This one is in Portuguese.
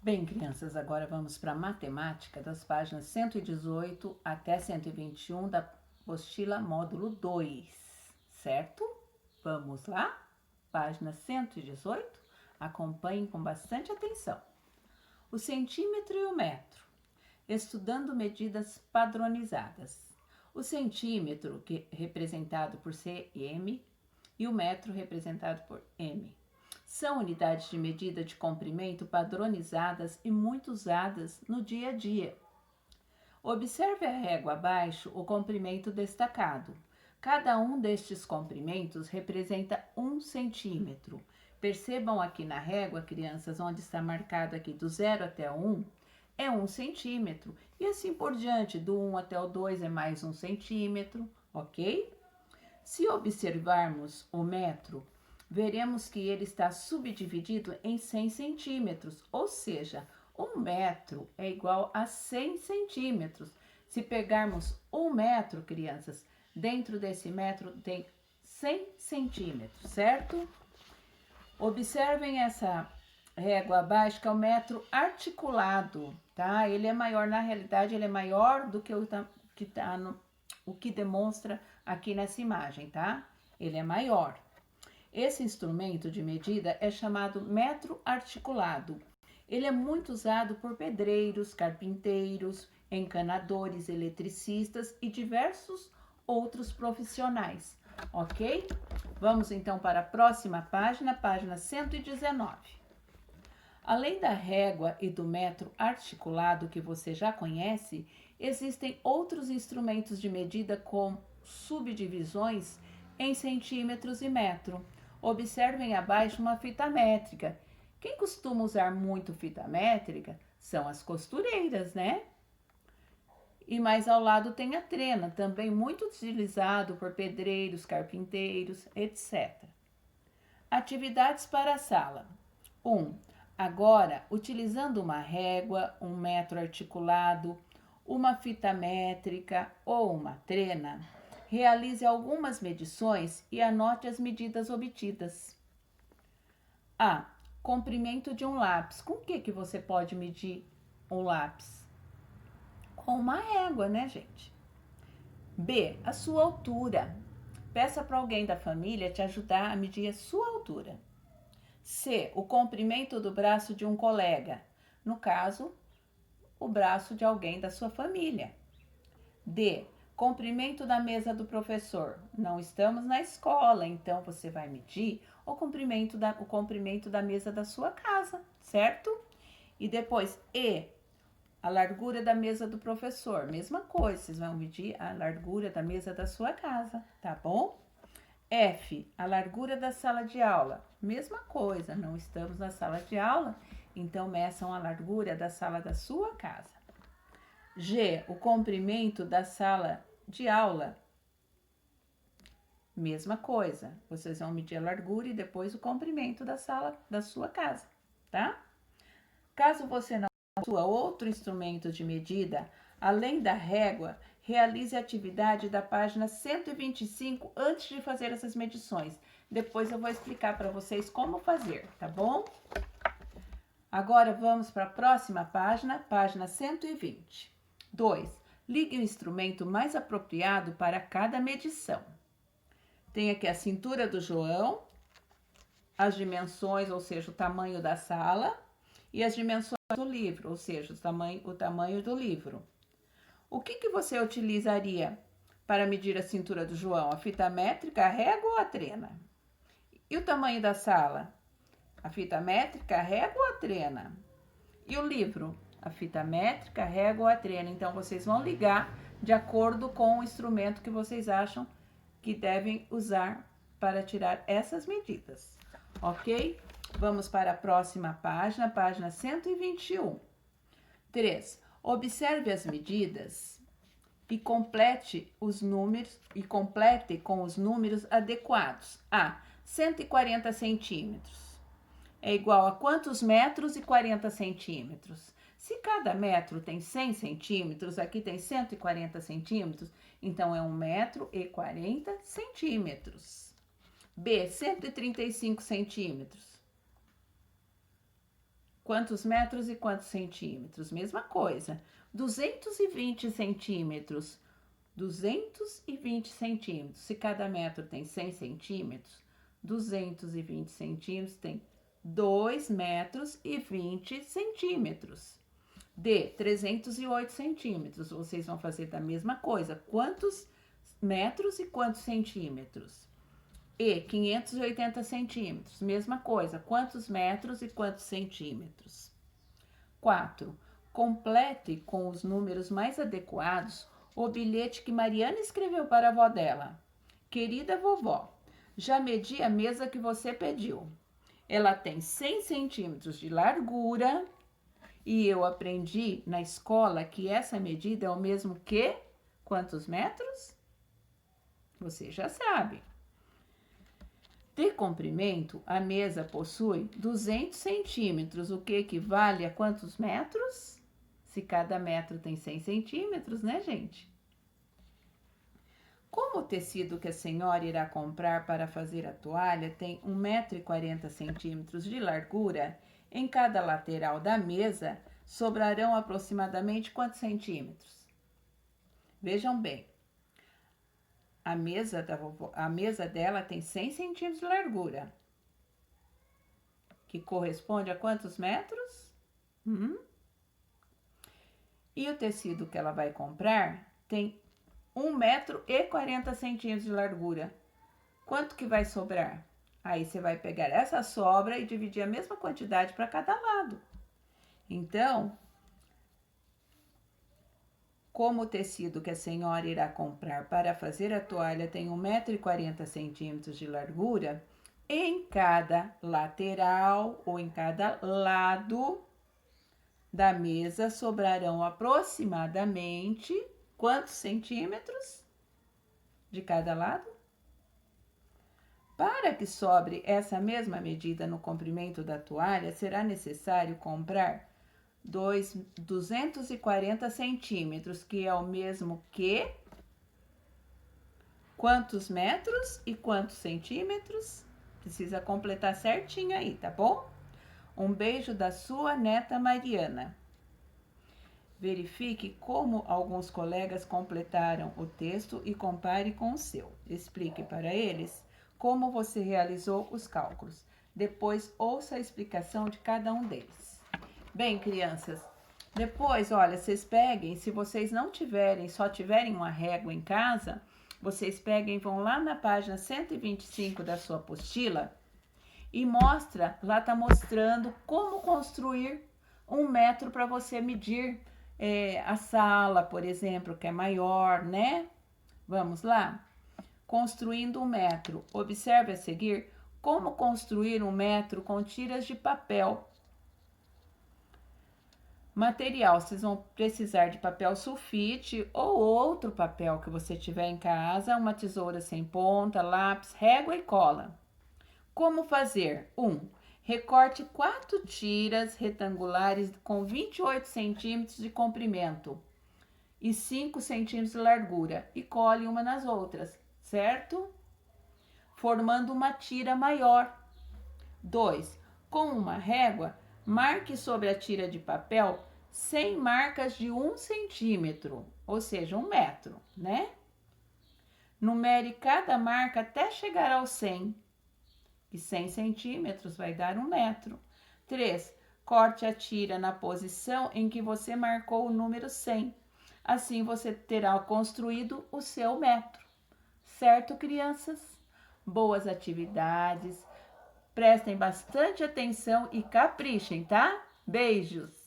Bem, crianças, agora vamos para a matemática das páginas 118 até 121 da apostila módulo 2, certo? Vamos lá? Página 118. Acompanhem com bastante atenção. O centímetro e o metro. Estudando medidas padronizadas. O centímetro, que representado por cm, e o metro, representado por m. São unidades de medida de comprimento padronizadas e muito usadas no dia a dia. Observe a régua abaixo o comprimento destacado. Cada um destes comprimentos representa 1 centímetro. Percebam aqui na régua, crianças, onde está marcado aqui do 0 até o 1, é 1 centímetro. E assim por diante, do 1 até o 2 é mais 1 centímetro, ok? Se observarmos o metro, veremos que ele está subdividido em 100 centímetros, ou seja, 1 metro é igual a 100 centímetros. Se pegarmos 1 metro, crianças, dentro desse metro tem 100 centímetros, certo? Observem essa régua abaixo, que é o metro articulado, tá? Ele é maior, na realidade, ele é maior do que o que demonstra aqui nessa imagem, tá? Ele é maior. Esse instrumento de medida é chamado metro articulado. Ele é muito usado por pedreiros, carpinteiros, encanadores, eletricistas e diversos outros profissionais, ok? Vamos então para a próxima página, página 119. Além da régua e do metro articulado que você já conhece, existem outros instrumentos de medida com subdivisões em centímetros e metro. Observem abaixo uma fita métrica. Quem costuma usar muito fita métrica são as costureiras, né? E mais ao lado tem a trena, também muito utilizado por pedreiros, carpinteiros, etc. Atividades para a sala. 1. Agora, utilizando uma régua, um metro articulado, uma fita métrica ou uma trena, realize algumas medições e anote as medidas obtidas. A. Comprimento de um lápis. Com o que você pode medir um lápis? Com uma régua, né, gente? B. A sua altura. Peça para alguém da família te ajudar a medir a sua altura. C. O comprimento do braço de um colega. No caso, o braço de alguém da sua família. D. Comprimento da mesa do professor. Não estamos na escola, então você vai medir o comprimento da mesa da sua casa, certo? E depois, E. A largura da mesa do professor. Mesma coisa, vocês vão medir a largura da mesa da sua casa, tá bom? F. A largura da sala de aula. Mesma coisa, não estamos na sala de aula, então meçam a largura da sala da sua casa. G. O comprimento da sala de aula. Mesma coisa, vocês vão medir a largura e depois o comprimento da sala da sua casa, tá? Caso você não possua outro instrumento de medida, além da régua, realize a atividade da página 125 antes de fazer essas medições. Depois eu vou explicar para vocês como fazer, tá bom? Agora vamos para a próxima página, página 120. 2. Ligue o instrumento mais apropriado para cada medição. Tem aqui a cintura do João, as dimensões, ou seja, o tamanho da sala, e as dimensões do livro, ou seja, o tamanho do livro. O que você utilizaria para medir a cintura do João? A fita métrica, a régua ou a trena? E o tamanho da sala? A fita métrica, a régua ou a trena? E o livro? A fita métrica, a régua ou a trena? Então, vocês vão ligar de acordo com o instrumento que vocês acham que devem usar para tirar essas medidas, ok? Vamos para a próxima página, página 121. 3. Observe as medidas e complete com os números adequados. A. 140 centímetros é igual a quantos metros e 40 centímetros? Se cada metro tem 100 centímetros, aqui tem 140 centímetros, então é 1 metro e 40 centímetros. B, 135 centímetros. Quantos metros e quantos centímetros? Mesma coisa. 220 centímetros. 220 centímetros. Se cada metro tem 100 centímetros, 220 centímetros tem 2 metros e 20 centímetros. D, 308 centímetros. Vocês vão fazer da mesma coisa. Quantos metros e quantos centímetros? E, 580 centímetros. Mesma coisa. Quantos metros e quantos centímetros? 4. Complete com os números mais adequados o bilhete que Mariana escreveu para a avó dela. Querida vovó, já medi a mesa que você pediu. Ela tem 100 centímetros de largura e eu aprendi na escola que essa medida é o mesmo que quantos metros? Você já sabe. De comprimento, a mesa possui 200 centímetros, o que equivale a quantos metros? Se cada metro tem 100 centímetros, né, gente? Como o tecido que a senhora irá comprar para fazer a toalha tem 1,40 m de largura, em cada lateral da mesa sobrarão aproximadamente quantos centímetros? Vejam bem. A mesa dela tem 100 centímetros de largura, que corresponde a quantos metros? E o tecido que ela vai comprar tem 1,40 m de largura. Quanto que vai sobrar? Aí você vai pegar essa sobra e dividir a mesma quantidade para cada lado. Então, como o tecido que a senhora irá comprar para fazer a toalha tem 1,40 m de largura, em cada lateral ou em cada lado da mesa sobrarão aproximadamente quantos centímetros de cada lado? Para que sobre essa mesma medida no comprimento da toalha, será necessário comprar 240 centímetros, que é o mesmo que quantos metros e quantos centímetros? Precisa completar certinho aí, tá bom? Um beijo da sua neta Mariana. Verifique como alguns colegas completaram o texto e compare com o seu. Explique para eles como você realizou os cálculos. Depois, ouça a explicação de cada um deles. Bem, crianças, depois, olha, vocês peguem, se vocês não tiverem, só tiverem uma régua em casa, vocês peguem e vão lá na página 125 da sua apostila e mostra, lá tá mostrando como construir 1 metro para você medir a sala, por exemplo, que é maior, né? Vamos lá? Construindo 1 metro. Observe a seguir como construir 1 metro com tiras de papel. Material, vocês vão precisar de papel sulfite ou outro papel que você tiver em casa, uma tesoura sem ponta, lápis, régua e cola. Como fazer? 1. Recorte 4 tiras retangulares com 28 centímetros de comprimento e 5 centímetros de largura e cole uma nas outras, certo? Formando uma tira maior. 2. Com uma régua, marque sobre a tira de papel 100 marcas de 1 centímetro, ou seja, 1 metro, né? Numere cada marca até chegar ao 100. E 100 centímetros vai dar 1 metro. 3. Corte a tira na posição em que você marcou o número 100. Assim você terá construído o seu metro. Certo, crianças? Boas atividades. Prestem bastante atenção e caprichem, tá? Beijos!